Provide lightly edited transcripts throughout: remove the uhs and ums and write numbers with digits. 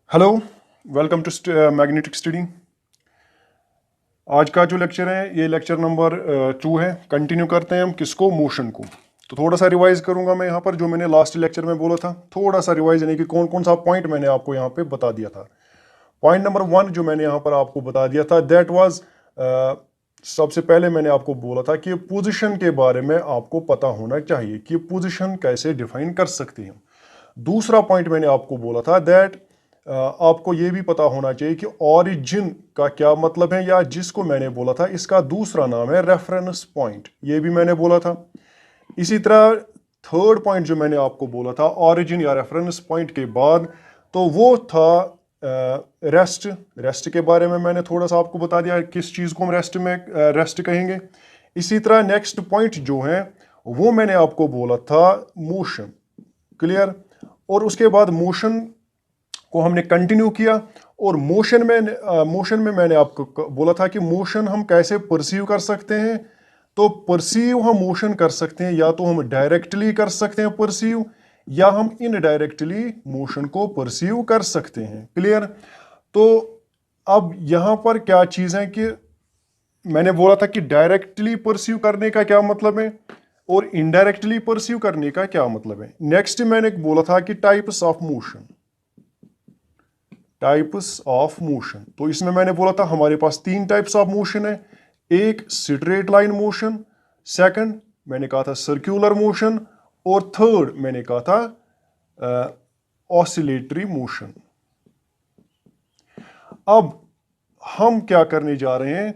Hello, welcome to magnetic study. आज का जो लेक्चर है ये लेक्चर नंबर 2 है। कंटिन्यू करते हैं हम किसको, मोशन को। तो थोड़ा सा रिवाइज करूंगा मैं यहाँ पर, जो मैंने लास्ट लेक्चर में बोला था। थोड़ा सा रिवाइज यानी कि कौन कौन सा पॉइंट मैंने आपको यहाँ पे बता दिया था। पॉइंट नंबर 1 जो मैंने यहाँ पर आपको बता दिया था, दैट वाज सबसे पहले मैंने आपको बोला था कि पोजिशन के बारे में आपको पता होना चाहिए कि पोजिशन कैसे डिफाइन कर सकते हैं। दूसरा पॉइंट मैंने आपको बोला था दैट आपको ये भी पता होना चाहिए कि ऑरिजिन का क्या मतलब है, या जिसको मैंने बोला था इसका दूसरा नाम है रेफरेंस पॉइंट, ये भी मैंने बोला था। इसी तरह थर्ड पॉइंट जो मैंने आपको बोला था ऑरिजिन या रेफरेंस पॉइंट के बाद, तो वो था रेस्ट के बारे में मैंने थोड़ा सा आपको बता दिया किस चीज़ को हम रेस्ट कहेंगे। इसी तरह नेक्स्ट पॉइंट जो है वो मैंने आपको बोला था मोशन। क्लियर। और उसके बाद मोशन को हमने कंटिन्यू किया, और मोशन में मैंने आपको बोला था कि मोशन हम कैसे परसीव कर सकते हैं। तो परसीव हम मोशन कर सकते हैं, या तो हम डायरेक्टली कर सकते हैं परसीव, या हम इनडायरेक्टली मोशन को परसीव कर सकते हैं। क्लियर। तो अब यहां पर क्या चीज है कि मैंने बोला था कि डायरेक्टली परसीव करने का क्या मतलब है और इनडायरेक्टली परसीव करने का क्या मतलब है। नेक्स्ट मैंने बोला था कि टाइप्स ऑफ मोशन, तो इसमें मैंने बोला था हमारे पास 3 टाइप्स ऑफ मोशन है। एक स्ट्रेट लाइन मोशन, सेकंड मैंने कहा था सर्कुलर मोशन, और थर्ड मैंने कहा था ऑसिलेटरी मोशन। अब हम क्या करने जा रहे हैं,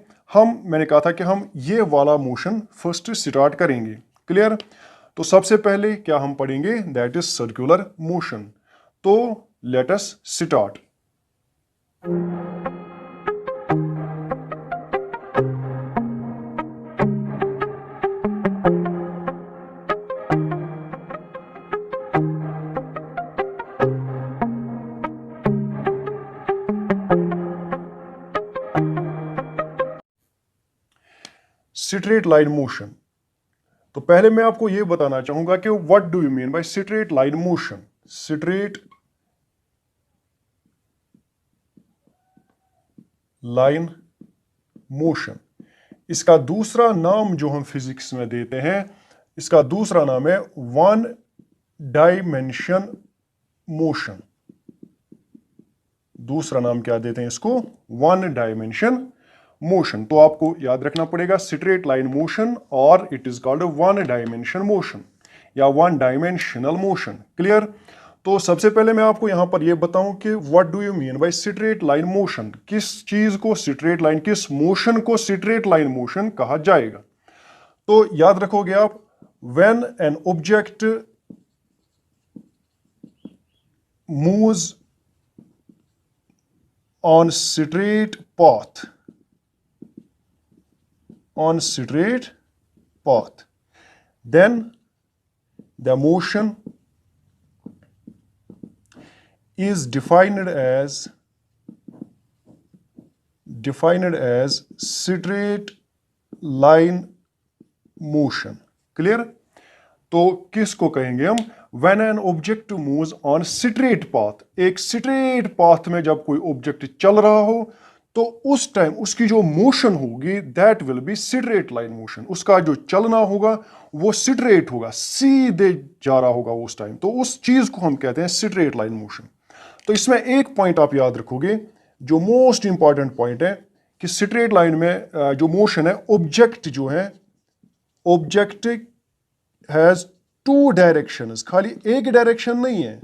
मैंने कहा था कि हम ये वाला मोशन फर्स्ट स्टार्ट करेंगे। क्लियर। तो सबसे पहले क्या हम पढ़ेंगे, दैट इज सर्कुलर मोशन। तो let us start. Straight line motion. तो पहले मैं आपको यह बताना चाहूंगा कि what do you mean by straight line motion. Straight line motion, इसका दूसरा नाम जो हम फिजिक्स में देते हैं, इसका दूसरा नाम है वन डायमेंशन मोशन। दूसरा नाम क्या देते हैं इसको, वन डायमेंशन मोशन। तो आपको याद रखना पड़ेगा स्ट्रेट लाइन मोशन, और it is called one dimension motion या वन डायमेंशनल मोशन। क्लियर। तो सबसे पहले मैं आपको यहां पर यह बताऊं कि what do you mean by straight line motion. किस चीज को स्ट्रेट लाइन, किस मोशन को स्ट्रेट लाइन मोशन कहा जाएगा। तो याद रखोगे आप, when an object moves on straight path, then the motion is defined as straight line motion. Clear? तो किसको कहेंगे हम, when an object moves on straight path, एक स्ट्रेट पाथ में जब कोई ऑब्जेक्ट चल रहा हो तो उस टाइम उसकी जो मोशन होगी that will be straight line motion. उसका जो चलना होगा वो स्ट्रेट होगा, सीधे जा रहा होगा उस टाइम, तो उस चीज को हम कहते हैं स्ट्रेट लाइन मोशन। तो इसमें एक पॉइंट आप याद रखोगे जो मोस्ट इंपॉर्टेंट पॉइंट है कि स्ट्रेट लाइन में जो मोशन है, ऑब्जेक्ट जो है, ऑब्जेक्ट हैज 2 डायरेक्शंस, खाली एक डायरेक्शन नहीं है।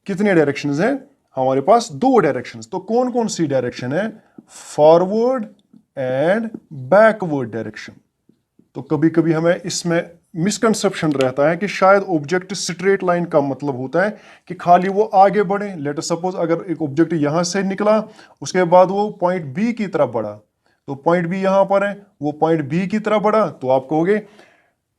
कितने डायरेक्शंस हैं हमारे पास, 2 डायरेक्शंस। तो कौन कौन सी डायरेक्शन है, फॉरवर्ड एंड बैकवर्ड डायरेक्शन। तो कभी कभी हमें इसमें मिसकंसेप्शन रहता है कि शायद ऑब्जेक्ट स्ट्रेट लाइन का मतलब होता है कि खाली वो आगे बढ़े। लेट अस सपोज अगर एक ऑब्जेक्ट यहां से निकला, उसके बाद वो पॉइंट बी की तरफ बढ़ा, तो पॉइंट बी यहां पर है, वो पॉइंट बी की तरफ बढ़ा, तो आप कहोगे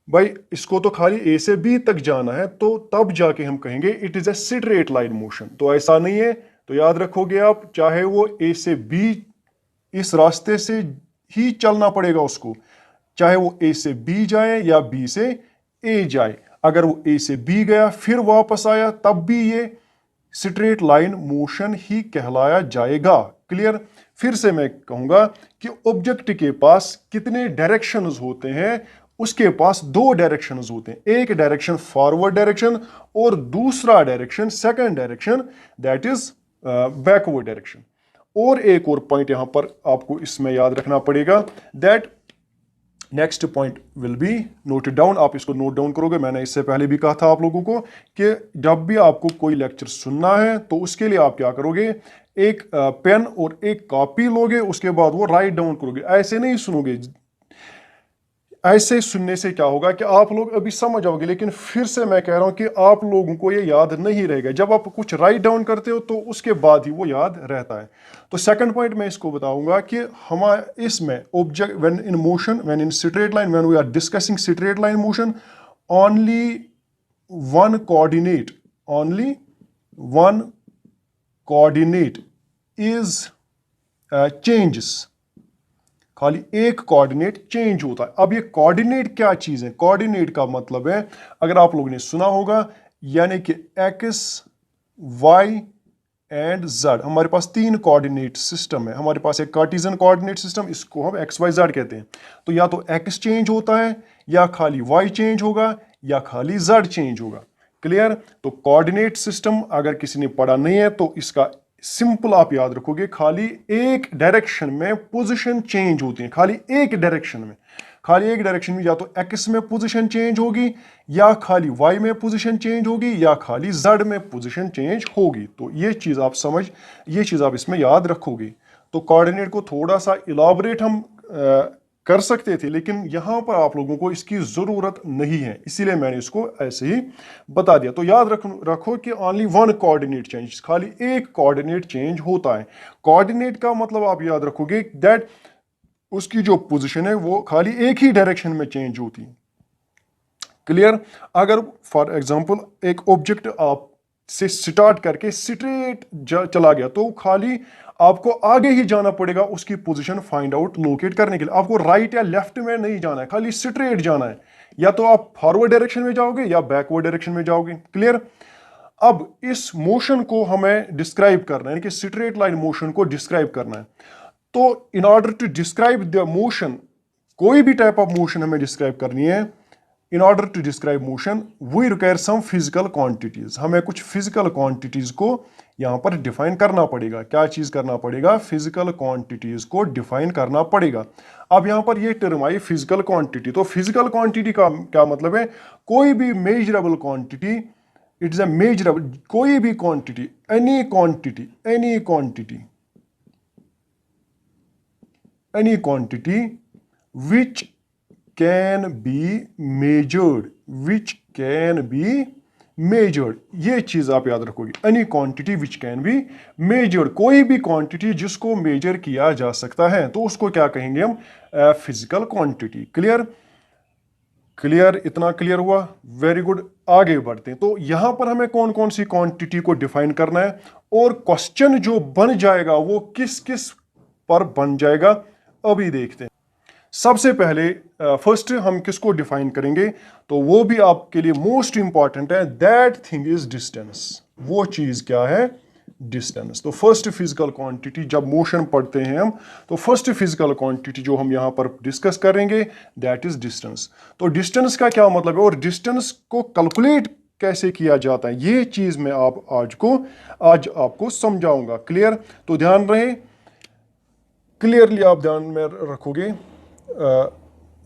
भाई इसको तो खाली ए से बी तक जाना है, तो तब जाके हम कहेंगे it is a straight line motion. तो ऐसा नहीं है। तो याद रखोगे आप, चाहे वो ए से बी, इस रास्ते से ही चलना पड़ेगा उसको, चाहे वो ए से बी जाए या बी से ए जाए। अगर वो ए से बी गया फिर वापस आया तब भी ये स्ट्रेट लाइन मोशन ही कहलाया जाएगा। क्लियर? फिर से मैं कहूंगा कि ऑब्जेक्ट के पास कितने डायरेक्शंस होते हैं, उसके पास दो डायरेक्शंस होते हैं, एक डायरेक्शन फॉरवर्ड डायरेक्शन और दूसरा direction second direction that is backward direction. और एक और पॉइंट यहां पर आपको इसमें याद रखना पड़ेगा, that next point will be noted down. आप इसको नोट डाउन करोगे। मैंने इससे पहले भी कहा था आप लोगों को कि जब भी आपको कोई लेक्चर सुनना है तो उसके लिए आप क्या करोगे, एक पेन और एक कॉपी लोगे, उसके बाद वो राइट डाउन करोगे। ऐसे नहीं सुनोगे। ऐसे सुनने से क्या होगा कि आप लोग अभी समझ आओगे, लेकिन फिर से मैं कह रहा हूं कि आप लोगों को ये याद नहीं रहेगा। जब आप कुछ राइट डाउन करते हो तो उसके बाद ही वो याद रहता है। तो सेकंड पॉइंट मैं इसको बताऊंगा कि हमारे इसमें object when in motion, when in straight line, when we are discussing straight line motion, only one coordinate, only one coordinate is changes. खाली एक कोऑर्डिनेट चेंज होता है। अब ये कोऑर्डिनेट क्या चीज है? कोऑर्डिनेट का मतलब है, अगर आप लोगों ने सुना होगा, यानी कि एक्स, वाई एंड जेड। हमारे पास तीन कोऑर्डिनेट सिस्टम है। हमारे पास एक कार्टेशियन कोऑर्डिनेट सिस्टम, इसको हम एक्स वाई जेड कहते हैं। तो या तो एक्स चेंज होता है, या खाली वाई चेंज होगा, या खाली जेड चेंज होगा। क्लियर? तो कोऑर्डिनेट सिस्टम अगर किसी ने पढ़ा नहीं है तो इसका सिंपल आप याद रखोगे, खाली एक डायरेक्शन में पोजीशन चेंज होती है। खाली एक डायरेक्शन में, खाली एक डायरेक्शन में या तो एक्स में पोजीशन चेंज होगी, या खाली वाई में पोजीशन चेंज होगी, या खाली जेड में पोजीशन चेंज होगी। तो ये चीज आप ये चीज आप इसमें याद रखोगे। तो कोऑर्डिनेट को थोड़ा सा इलाबरेट हम कर सकते थे, लेकिन यहां पर आप लोगों को इसकी जरूरत नहीं है, इसीलिए मैंने इसको ऐसे ही बता दिया। तो याद रखो कि ओनली वन कोऑर्डिनेट चेंज, खाली एक कोऑर्डिनेट चेंज होता है। कोऑर्डिनेट का मतलब आप याद रखोगे दैट उसकी जो पोजीशन है वो खाली एक ही डायरेक्शन में चेंज होती है। क्लियर? अगर फॉर एग्जांपल एक ऑब्जेक्ट आप से स्टार्ट करके स्ट्रेट चला गया, तो खाली आपको आगे ही जाना पड़ेगा उसकी पोजीशन फाइंड आउट लोकेट करने के लिए। आपको राइट या लेफ्ट में नहीं जाना है, खाली स्ट्रेट जाना है। या तो आप फॉरवर्ड डायरेक्शन में जाओगे या बैकवर्ड डायरेक्शन में जाओगे। क्लियर? अब इस मोशन को हमें डिस्क्राइब करना है, यानी कि स्ट्रेट लाइन मोशन को डिस्क्राइब करना है। तो in order to describe the motion, कोई भी टाइप ऑफ मोशन हमें डिस्क्राइब करनी है, in order to describe motion we require some physical quantities. हमें कुछ फिजिकल क्वांटिटीज को यहां पर डिफाइन करना पड़ेगा। क्या चीज करना पड़ेगा? फिजिकल क्वांटिटीज को डिफाइन करना पड़ेगा। अब यहां पर ये टर्म आई फिजिकल क्वांटिटी। तो फिजिकल क्वांटिटी का क्या मतलब है? कोई भी measurable quantity, it's a measurable, कोई भी quantity, any quantity, any quantity, any quantity which can be measured, which can be measured। ये चीज आप याद रखोगे, any quantity which can be measured। कोई भी क्वांटिटी जिसको मेजर किया जा सकता है, तो उसको क्या कहेंगे हम? Physical quantity. क्लियर? क्लियर? इतना क्लियर हुआ? Very good. आगे बढ़ते हैं। तो यहां पर हमें कौन कौन सी क्वांटिटी को डिफाइन करना है, और क्वेश्चन जो बन जाएगा वो किस किस पर बन जाएगा, अभी देखते हैं। सबसे पहले फर्स्ट हम किसको डिफाइन करेंगे, तो वो भी आपके लिए मोस्ट इंपॉर्टेंट है, दैट थिंग इज डिस्टेंस। वो चीज क्या है? डिस्टेंस। तो फर्स्ट फिजिकल क्वांटिटी, जब मोशन पढ़ते हैं हम, तो फर्स्ट फिजिकल क्वांटिटी जो हम यहां पर डिस्कस करेंगे दैट इज डिस्टेंस। तो डिस्टेंस का क्या मतलब है, और डिस्टेंस को कैलकुलेट कैसे किया जाता है, ये चीज मैं आज आपको समझाऊंगा। क्लियर? तो ध्यान रहे, क्लियरली आप ध्यान में रखोगे।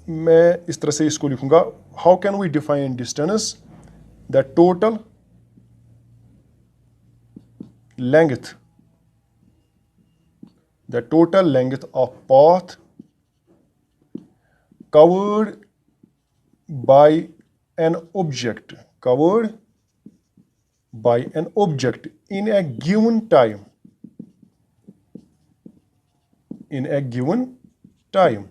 मैं इस तरह से इसको लिखूंगा, how can we define distance? The total length, the total length of path covered by an object, covered by an object in a given time, in a given time।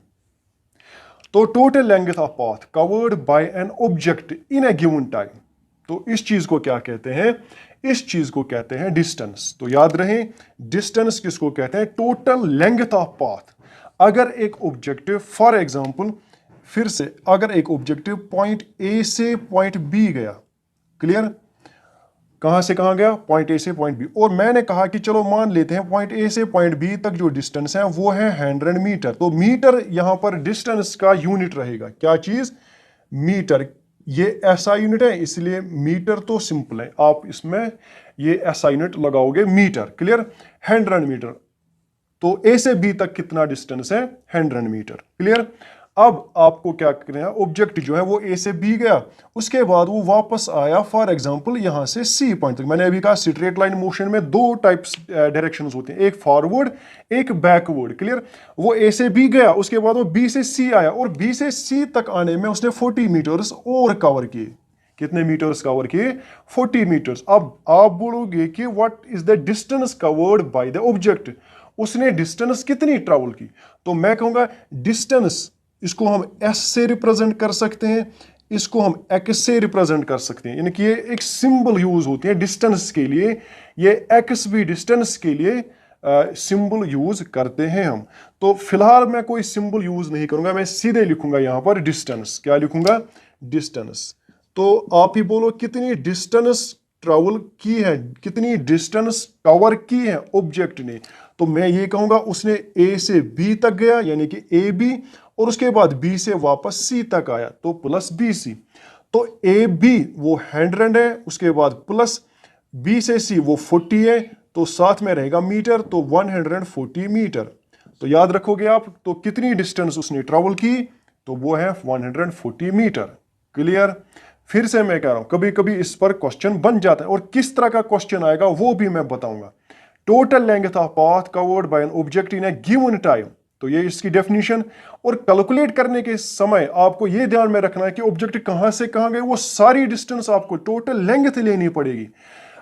तो total length of path covered by an object in a given time. तो इस चीज को क्या कहते हैं? इस चीज को कहते हैं डिस्टेंस। तो याद रहे, डिस्टेंस किसको कहते हैं? Total length of path. अगर एक ऑब्जेक्टिव, फॉर एग्जांपल, फिर से अगर एक ऑब्जेक्टिव पॉइंट ए से पॉइंट बी गया, क्लियर, कहां से कहां गया, पॉइंट ए से पॉइंट बी। और मैंने कहा कि चलो मान लेते हैं पॉइंट ए से पॉइंट बी तक जो डिस्टेंस है वो है 100 मीटर। तो मीटर यहां पर डिस्टेंस का यूनिट रहेगा, क्या चीज, मीटर। ये ऐसा यूनिट है इसलिए मीटर तो सिंपल है, आप इसमें ये ऐसा यूनिट लगाओगे मीटर, क्लियर। 100 मीटर, तो ए से बी तक कितना डिस्टेंस है, 100 मीटर, क्लियर। अब आपको क्या करना है, ऑब्जेक्ट जो है वो ए से बी गया, उसके बाद वो वापस आया फॉर एग्जांपल यहां से सी पॉइंट तक। मैंने अभी कहा स्ट्रेट लाइन मोशन में दो टाइप्स डायरेक्शंस होते हैं, एक फॉरवर्ड एक बैकवर्ड, क्लियर। वो ए से बी गया, उसके बाद वो बी से सी आया, और बी से सी तक आने में उसने 40 मीटर्स और कवर किए। कितने मीटर्स कवर किए, 40 मीटर्स। अब आप बोलोगे कि what is the distance covered by the object, उसने डिस्टेंस कितनी ट्रैवल की। तो मैं कहूंगा डिस्टेंस, इसको हम एस से रिप्रेजेंट कर सकते हैं, इसको हम एक्स से रिप्रेजेंट कर सकते हैं, यानी कि ये एक सिंबल यूज होती है डिस्टेंस के लिए, ये एक्स भी डिस्टेंस के लिए सिंबल यूज करते हैं हम। तो फिलहाल मैं कोई सिंबल यूज नहीं करूंगा, मैं सीधे लिखूंगा यहां पर डिस्टेंस। क्या लिखूंगा, डिस्टेंस। तो आप ही बोलो कितनी डिस्टेंस ट्रैवल की है, कितनी डिस्टेंस कवर की है ऑब्जेक्ट ने। तो मैं ये कहूंगा उसने ए से बी तक गया, यानी कि ए बी, और उसके बाद बी से वापस सी तक आया, तो प्लस बी सी। तो ए बी वो 100 है, उसके बाद प्लस बी से सी वो 40 है, तो साथ में रहेगा मीटर, तो 140 मीटर। तो याद रखोगे आप, तो कितनी डिस्टेंस उसने ट्रैवल की, तो वो है 140 मीटर, क्लियर। फिर से मैं कह रहा हूं कभी कभी इस पर क्वेश्चन बन जाता है, और किस तरह का क्वेश्चन आएगा वो भी मैं बताऊंगा। Total length of path covered by an object in A given time, तो ये इसकी डेफिनेशन। और कैलकुलेट करने के समय आपको ये ध्यान में रखना है कि ऑब्जेक्ट कहां से कहां गए, वो सारी डिस्टेंस आपको टोटल लेंथ लेनी पड़ेगी।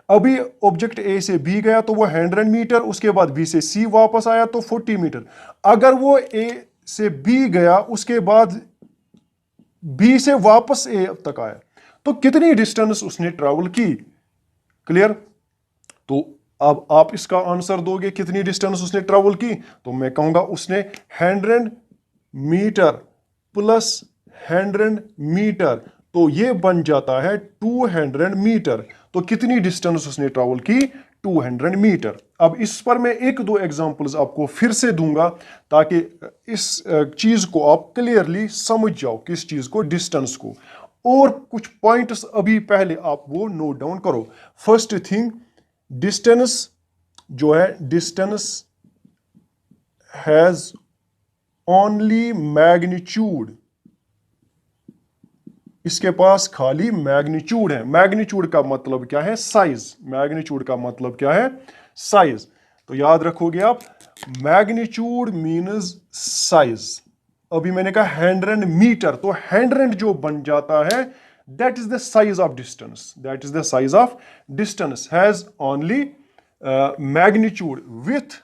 अभी ऑब्जेक्ट ए से बी गया तो वो 100 मीटर, उसके बाद बी से सी वापस आया तो 40 मीटर। अगर वो ए से बी गया उसके बाद बी से वापस ए तक आया, तो कितनी डिस्टेंस उसने ट्रैवल की, क्लियर। तो अब आप इसका आंसर दोगे कितनी डिस्टेंस उसने ट्रैवल की, तो मैं कहूंगा उसने 100 मीटर प्लस 100 मीटर, तो ये बन जाता है 200 मीटर। तो कितनी डिस्टेंस उसने ट्रैवल की, 200 मीटर। अब इस पर मैं एक दो एग्जांपल्स आपको फिर से दूंगा ताकि इस चीज को आप क्लियरली समझ जाओ, किस चीज को, डिस्टेंस को। और कुछ पॉइंट्स अभी पहले आप वो नोट डाउन करो। फर्स्ट थिंग, डिस्टेंस जो है, डिस्टेंस हैज ओनली मैग्नीट्यूड, इसके पास खाली मैग्नीट्यूड है। मैग्नीट्यूड का मतलब क्या है, साइज। मैग्नीट्यूड का मतलब क्या है, साइज। तो याद रखोगे आप, मैग्नीट्यूड मीन्स साइज। अभी मैंने कहा 100 मीटर, तो 100 जो बन जाता है that is the size of distance, that is the size of distance has only magnitude with,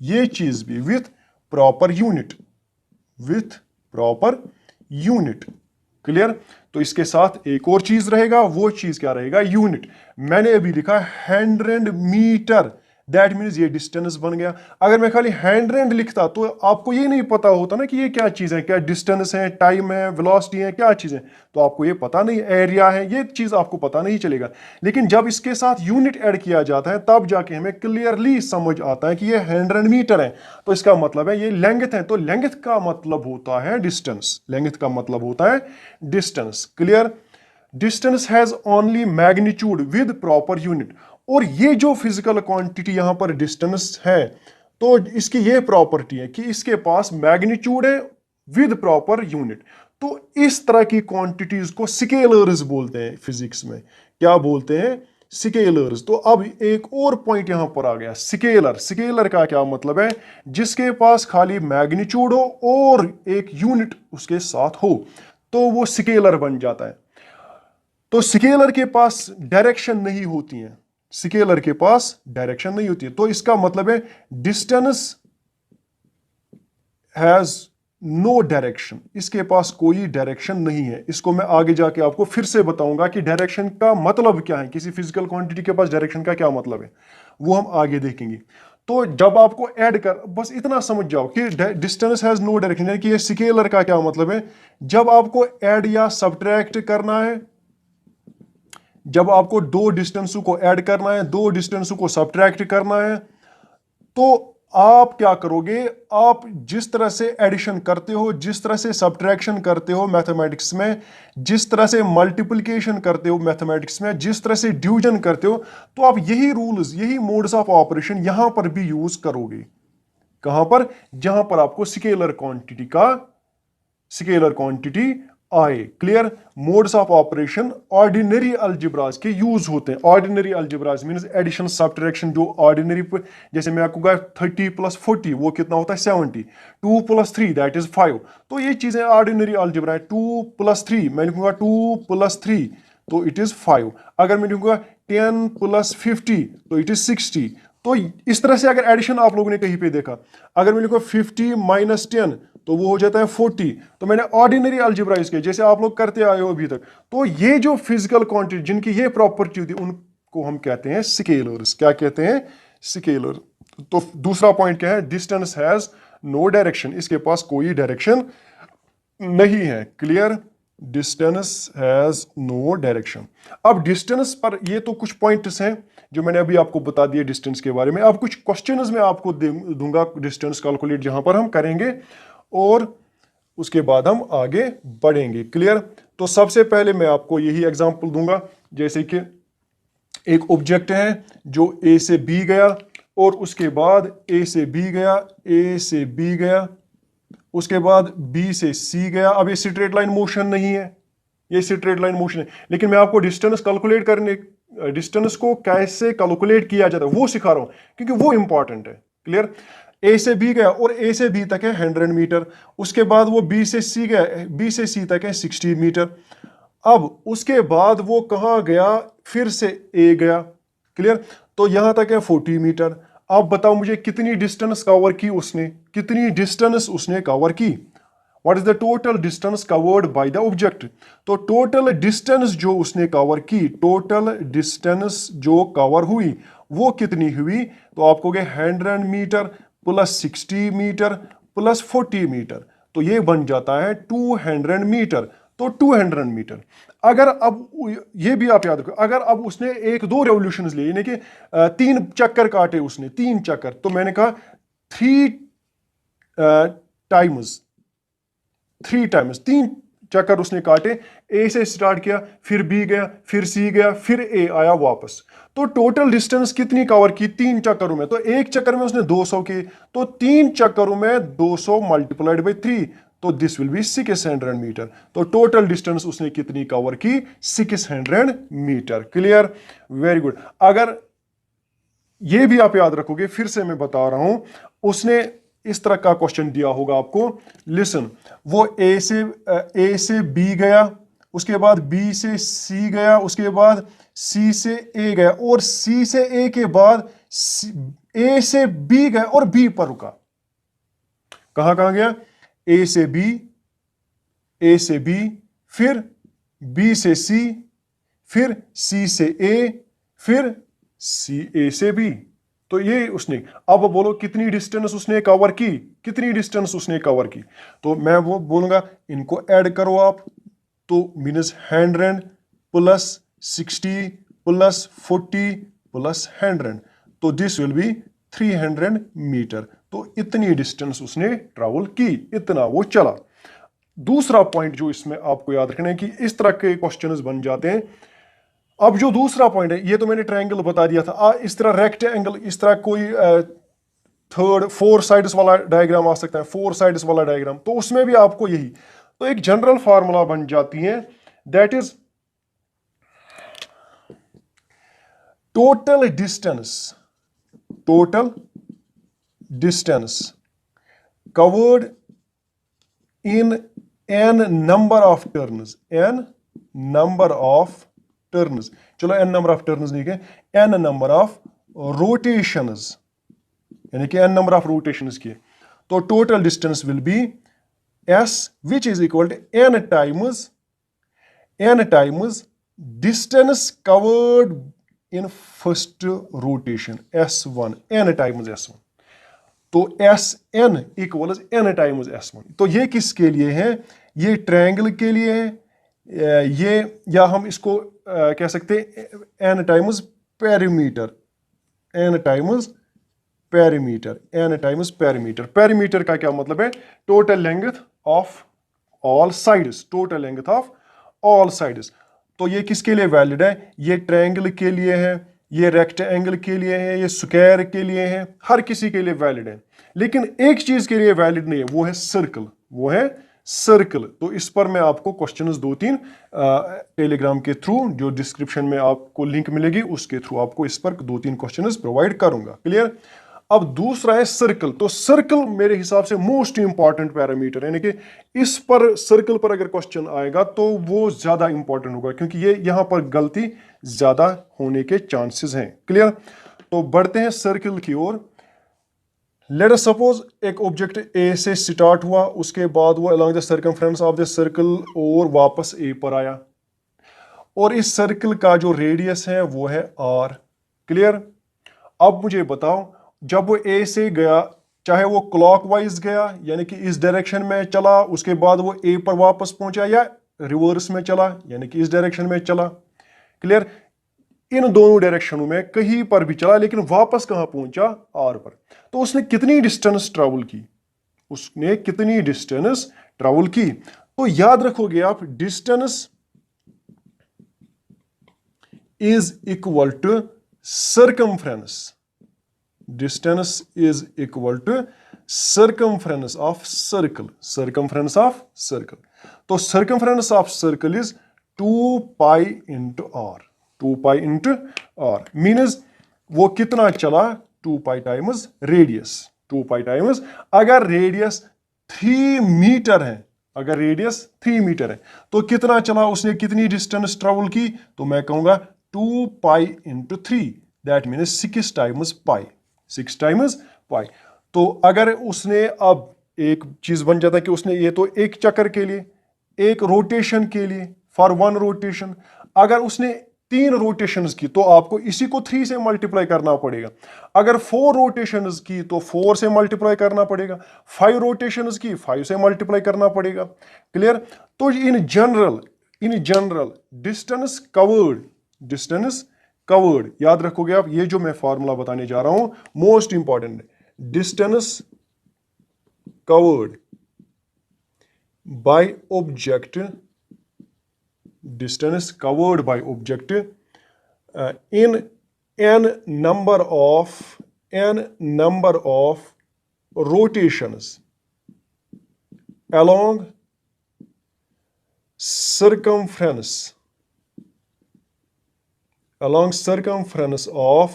ये चीज भी with proper unit, with proper unit, clear. तो इसके साथ एक और चीज रहेगा, वो चीज क्या रहेगा, यूनिट। मैंने अभी लिखा 100 मीटर, दैट मीन्स ये डिस्टेंस बन गया। अगर मैं खाली 100 लिखता तो आपको ये नहीं पता होता ना कि ये क्या चीज है, क्या डिस्टेंस है, टाइम है, वेलोसिटी है, क्या चीज है, तो आपको ये पता नहीं, एरिया है, ये चीज आपको पता नहीं चलेगा। लेकिन जब इसके साथ यूनिट ऐड किया जाता है तब जाके हमें क्लियरली समझ आता है कि ये 100 मीटर है, तो इसका मतलब है ये लेंथ है। तो लेंथ का मतलब होता है डिस्टेंस, लेंथ का मतलब होता है distance, clear. Distance has only magnitude with proper unit. और ये जो फिजिकल क्वांटिटी यहां पर डिस्टेंस है, तो इसकी ये प्रॉपर्टी है कि इसके पास मैग्नीट्यूड है विद प्रॉपर यूनिट। तो इस तरह की क्वांटिटीज को स्केलर्स बोलते हैं फिजिक्स में। क्या बोलते हैं, स्केलर्स। तो अब एक और पॉइंट यहां पर आ गया, स्केलर। स्केलर का क्या मतलब है, जिसके पास खाली मैग्नीट्यूड हो और एक यूनिट उसके साथ हो, तो वो स्केलर बन जाता है। तो स्केलर के पास डायरेक्शन नहीं होती है, स्केलर के पास डायरेक्शन नहीं होती है। तो इसका मतलब है डिस्टेंस हैज नो डायरेक्शन, इसके पास कोई डायरेक्शन नहीं है। इसको मैं आगे जाके आपको फिर से बताऊंगा कि डायरेक्शन का मतलब क्या है, किसी फिजिकल क्वांटिटी के पास डायरेक्शन का क्या मतलब है, वो हम आगे देखेंगे। तो जब आपको ऐड कर, बस इतना समझ जाओ कि डिस्टेंस हैज नो डायरेक्शन, यानी कि ये स्केलर का क्या मतलब है। जब आपको ऐड या सब्ट्रैक्ट करना है जब आपको दो डिस्टेंसों को ऐड करना है, दो डिस्टेंसों को सब्ट्रैक्ट करना है, तो आप क्या करोगे? आप जिस तरह से एडिशन करते हो, जिस तरह से सब्ट्रैक्शन करते हो मैथमेटिक्स में, जिस तरह से मल्टीप्लिकेशन करते हो मैथमेटिक्स में, जिस तरह से डिवीजन करते हो, तो आप यही रूल्स, यही मोड्स ऑफ ऑपरेशन यहां पर भी यूज करोगे। कहां पर? जहां पर आपको स्केलर क्वांटिटी आए। Clear? Modes of operation ordinary algebras के यूज होते हैं। Ordinary algebras means addition subtraction, जो ऑर्डिनरी, जैसे मैं आपको कहा 30 + 40 वो कितना होता है? 70। 2 + 3 दैट इज 5। तो ये चीजें ऑर्डिनरी अलजेब्रा है। 2 + 3 मैं लिखूंगा 2 + 3 तो इट इज 5। अगर मैं लिखूंगा 10 + 50 तो इट इज 60। तो इस तरह से अगर एडिशन आप लोगों ने कहीं पे देखा, अगर मैं लिखूंगा 50 - 10 तो वो हो जाता है 40। तो मैंने ऑर्डिनरी अलजेब्रा यूज किया, जैसे आप लोग करते आए हो अभी तक। तो ये जो फिजिकल क्वांटिटी जिनकी ये प्रॉपर्टी होती है उनको हम कहते हैं स्केलर्स। क्या कहते हैं? स्केलर। तो दूसरा पॉइंट क्या है? डिस्टेंस हैज नो डायरेक्शन, इसके पास कोई डायरेक्शन नहीं है। Clear? Distance has no direction. अब डिस्टेंस पर ये तो कुछ पॉइंट्स हैं जो मैंने अभी आपको बता दिए डिस्टेंस के बारे में। अब कुछ क्वेश्चंस मैं आपको दूंगा डिस्टेंस कैलकुलेट, जहां पर हम करेंगे और उसके बाद हम आगे बढ़ेंगे। क्लियर? तो सबसे पहले मैं आपको यही एग्जांपल दूंगा, जैसे कि एक ऑब्जेक्ट है जो ए से बी गया और उसके बाद ए से बी गया, ए से बी गया, उसके बाद बी से सी गया। अब ये स्ट्रेट लाइन मोशन नहीं है, ये स्ट्रेट लाइन मोशन है, लेकिन मैं आपको डिस्टेंस कैलकुलेट करने, डिस्टेंस को कैसे कैलकुलेट किया जाता है वो सिखा रहा हूं, क्योंकि वो इंपॉर्टेंट है। क्लियर? ए से बी गया और ए से बी तक है 100 मीटर। उसके बाद वो बी से सी गया, बी से सी तक है 60 मीटर। अब उसके बाद वो कहां गया? फिर से ए गया। क्लियर? तो यहां तक है 40 मीटर। अब बताओ मुझे कितनी डिस्टेंस कवर की उसने, कितनी डिस्टेंस उसने कवर की? What is the total distance covered by the object? तो टोटल डिस्टेंस जो उसने कवर की, टोटल डिस्टेंस जो कवर हुई वो कितनी हुई? तो आप कहोगे 100 मीटर + 60 मीटर + 40 मीटर, तो ये बन जाता है 200 मीटर। तो 200 मीटर। अगर अब ये भी आप याद रखो, अगर अब उसने एक दो रेवोल्यूशंस लिए, यानी कि 3 चक्कर काटे उसने, 3 चक्कर, तो मैंने कहा 3 टाइम्स, 3 चक्कर उसने काटे। ए से स्टार्ट किया, फिर बी गया, फिर सी गया, फिर ए आया वापस। तो टोटल डिस्टेंस कितनी कवर की? 3 चक्करों में। तो एक चक्कर में उसने 200 की, तो 3 चक्करों में 200 × 3, तो दिस विल बी 600 मीटर। तो टोटल डिस्टेंस उसने कितनी कवर की? 600 मीटर। क्लियर? Very good. अगर ये भी आप याद रखोगे, फिर से मैं बता रहा हूं, उसने इस तरह का क्वेश्चन दिया होगा आपको। लिसन, वो ए से बी गया, उसके बाद बी से सी गया, उसके बाद सी से ए गया, और सी से ए के बाद ए से बी गया और बी पर रुका। कहां कहां गया? ए से बी, ए से बी, फिर बी से सी, फिर सी से ए, फिर सी ए से बी। तो ये उसने, अब बोलो कितनी डिस्टेंस उसने कवर की, कितनी डिस्टेंस उसने कवर की? तो मैं वो बोलूंगा इनको ऐड करो आप, तो मीनस 100 + 60 + 40 + 100, तो दिस विल बी 300 मीटर। तो इतनी डिस्टेंस उसने ट्रैवल की, इतना वो चला। दूसरा पॉइंट जो इसमें आपको याद रखना है कि इस तरह के क्वेश्चंस बन जाते हैं। अब जो दूसरा पॉइंट है, ये तो मैंने ट्रायंगल बता दिया था, इस तरह रेक्टेंगल, इस तरह कोई 4 साइड्स वाला डायग्राम आ सकता है, 4 साइड्स वाला डायग्राम, तो उसमें भी आपको यही, तो एक जनरल फार्मूला बन जाती है, that is total distance covered in n number of turns, चलो n नंबर ऑफ टर्न्स नहीं है, n नंबर ऑफ रोटेशंस, यानी कि n नंबर ऑफ रोटेशंस किए, तो total distance will be s which is equal to n times distance covered in first rotation, s1, n times s1। तो Sn = n times s1। तो ये किसके लिए है? ये ट्रायंगल के लिए है, ये, या हम इसको कह सकते हैं n times perimeter, n times perimeter, n times perimeter. Perimeter का क्या मतलब है? Total length of all sides, total length of all sides. तो ये किसके लिए वैलिड है? ये ट्रायंगल के लिए है, ये रेक्टेंगल के लिए है, ये स्क्वायर के लिए है, हर किसी के लिए वैलिड है। लेकिन एक चीज के लिए वैलिड नहीं है, वो है सर्कल, वो है सर्कल। तो इस पर मैं आपको क्वेश्चंस 2-3 टेलीग्राम के थ्रू, जो डिस्क्रिप्शन में आपको लिंक मिलेगी उसके थ्रू आपको इस पर 2-3 क्वेश्चंस प्रोवाइड करूंगा। क्लियर? अब दूसरा है सर्कल। तो सर्कल मेरे हिसाब से मोस्ट इंपॉर्टेंट पैरामीटर, यानी कि इस पर, सर्कल पर अगर क्वेश्चन आएगा तो वो ज्यादा इंपॉर्टेंट होगा, क्योंकि ये यहां पर गलती ज्यादा होने के चांसेस हैं। क्लियर? तो बढ़ते हैं सर्कल की ओर। लेट अस सपोज एक ऑब्जेक्ट ए से स्टार्ट हुआ, उसके बाद वो along the circumference of the circle और वापस ए पर आया, और इस सर्कल का जो रेडियस है वो है आर। क्लियर? अब मुझे बताओ, जब वो ए से गया, चाहे वो क्लॉकवाइज गया यानी कि इस डायरेक्शन में चला, उसके बाद वो ए पर वापस पहुंचा, या रिवर्स में चला यानी कि इस डायरेक्शन में चला। क्लियर? इन दोनों डायरेक्शनों में कहीं पर भी चला, लेकिन वापस कहां पहुंचा? आर पर। तो उसने कितनी डिस्टेंस ट्रेवल की? उसने कितनी डिस्टेंस ट्रेवल की? तो याद रखोगे आप, distance is equal to circumference. Distance is equal to circumference of circle, circumference of circle. तो circumference of circle is 2 pi into R, 2 pi into R means वो कितना चला? 2 pi times radius, 2 pi times, अगर radius 3 metre है, अगर radius 3 metre है तो कितना चला उसने, कितनी डिस्टेंस ट्रेवल की? तो मैं कहूंगा 2 pi into 3, that means 6 times pi, 6 times पाई। तो अगर उसने, अब एक चीज बन जाता है कि उसने, ये तो एक चक्कर के लिए, एक रोटेशन के लिए, फॉर 1 रोटेशन, अगर उसने 3 रोटेशंस की तो आपको इसी को 3 से मल्टीप्लाई करना पड़ेगा। अगर 4 रोटेशंस की तो 4 से मल्टीप्लाई करना पड़ेगा, 5 रोटेशंस की 5 से मल्टीप्लाई करना पड़ेगा। क्लियर? तो in general distance covered, distance covered, याद रखोगे आप, ये जो मैं फॉर्मूला बताने जा रहा हूं मोस्ट इंपॉर्टेंट है। Distance covered by object, distance covered by object in n number of rotations along circumference of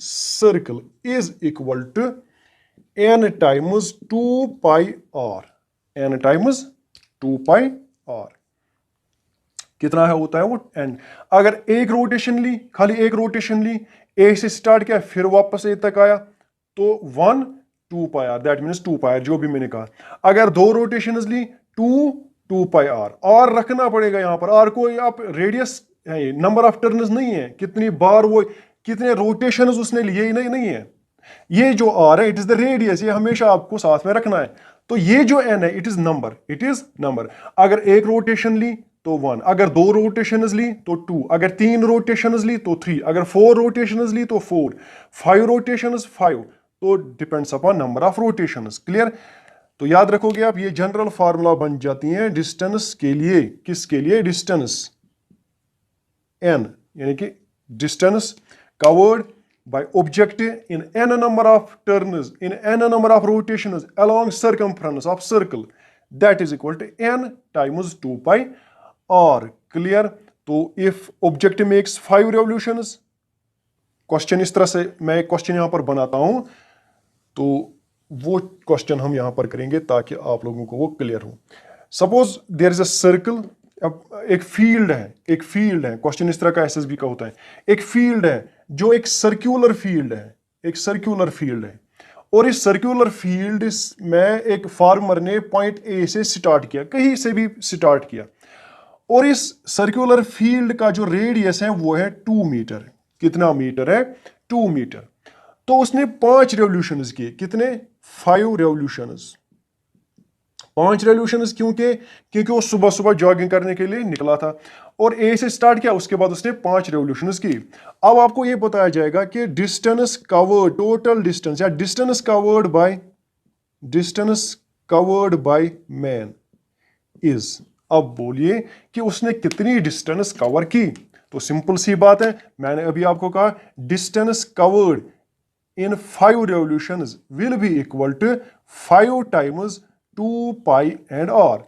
circle is equal to n times 2 pi r, n times 2 pi r। कितना है होता है वो एंड। अगर एक rotation ली, खाली एक रोटेशन ली, ए से स्टार्ट किया फिर वापस ए तक आया, तो 1 2 pi R, that means 2 pi R, जो भी मैंने कहा। अगर 2 रोटेशन ली, 2 पाई आर रखना पड़ेगा यहां पर। आर को आप रेडियस है, नंबर ऑफ टर्न्स नहीं है, कितनी बार वो, कितने रोटेशन उसने लिए नहीं है। ये जो आर है इट इज द रेडियस, ये हमेशा आपको साथ में रखना है। तो ये जो एन है इट इज नंबर। अगर एक रोटेशन ली तो 1, अगर 2 रोटेशंस ली तो 2, अगर 3 रोटेशंस ली तो 3, अगर 4 रोटेशंस ली तो 4, 5 रोटेशंस 5, तो depends upon number of rotations. Clear? तो याद रखोगे आप, ये जनरल फार्मूला बन जाती है डिस्टेंस के लिए। किसके लिए? डिस्टेंस n, यानी कि distance covered by object in n number of turns, in n number of rotations along circumference of circle, that is equal to n times 2 pi r। Clear? तो if object makes 5 revolutions, question इस तरह से, मैं एक question यहां पर बनाता हूं, तो वो क्वेश्चन हम यहां पर करेंगे ताकि आप लोगों को वो क्लियर हो। Suppose there is a circle, अब एक फील्ड है, क्वेश्चन इस तरह का एसएसबी का होता है। एक फील्ड है जो एक सर्कुलर फील्ड है, और इस सर्कुलर फील्ड में एक फार्मर ने पॉइंट ए से स्टार्ट किया, कहीं से भी स्टार्ट किया, और इस सर्कुलर फील्ड का जो रेडियस है वो है 2 मीटर। कितना मीटर है? 2 मीटर। तो उसने 5 रेवोल्यूशंस किए। कितने? 5 रेवोल्यूशंस। 5 रेवोल्यूशंस क्योंकि वो सुबह सुबह जॉगिंग करने के लिए निकला था और ए से स्टार्ट किया, उसके बाद उसने 5 रेवोल्यूशंस की। अब आपको ये बताया जाएगा कि डिस्टेंस कवर्ड, टोटल डिस्टेंस या distance covered by man is. अब बोलिए कि उसने कितनी डिस्टेंस कवर की। तो सिंपल सी बात है, मैंने अभी आपको कहा distance covered in 5 revolutions will be equal to 5 times 2 pi and r।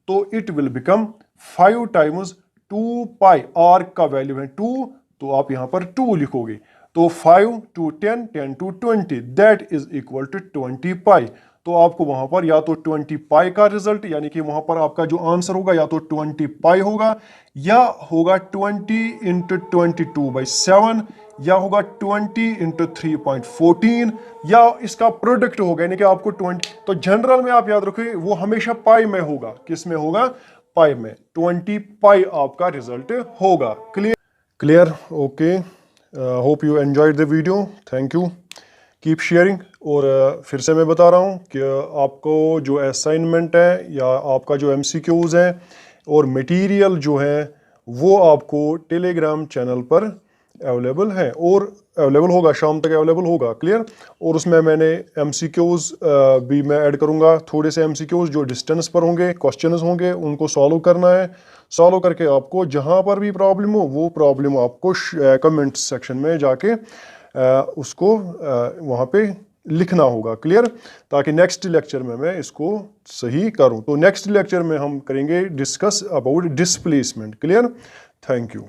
तो it will become 5 times 2 pi, r का वैल्यू है 2, तो आप यहां पर 2 लिखोगे। तो 5 to 10, 10 to 20, that is equal to 20 pi। तो आपको वहां पर या तो 20 पाई का रिजल्ट, यानी कि वहां पर आपका जो आंसर होगा या तो 20 पाई होगा या होगा 20 इंटू 22/7 या होगा 20 इंटू 3.14 या इसका प्रोडक्ट होगा, यानी कि आपको 20। तो जनरल में आप याद रखिए वो हमेशा पाई में होगा। किस में होगा? पाई में। 20 पाई आपका रिजल्ट होगा। Clear? Okay, hope you enjoyed the video. Thank you, keep sharing. और फिर से मैं बता रहा हूँ कि आपको जो असाइनमेंट है या आपका जो MCQs है और मटेरियल जो है वो आपको टेलीग्राम चैनल पर अवेलेबल है और अवेलेबल होगा, शाम तक अवेलेबल होगा। क्लियर? और उसमें मैंने MCQs भी मैं ऐड करूँगा, थोड़े से MCQs जो डिस्टेंस पर होंगे, क्वेश्चंस होंगे, उनको सॉल्व करना है। सॉल्व करके आपको जहाँ पर भी प्रॉब्लम हो वो प्रॉब्लम आपको कमेंट सेक्शन में जाके उसको वहाँ पे लिखना होगा। क्लियर? ताकि नेक्स्ट लेक्चर में मैं इसको सही करूँ। तो नेक्स्ट लेक्चर में हम करेंगे discuss about displacement. Clear? Thank you.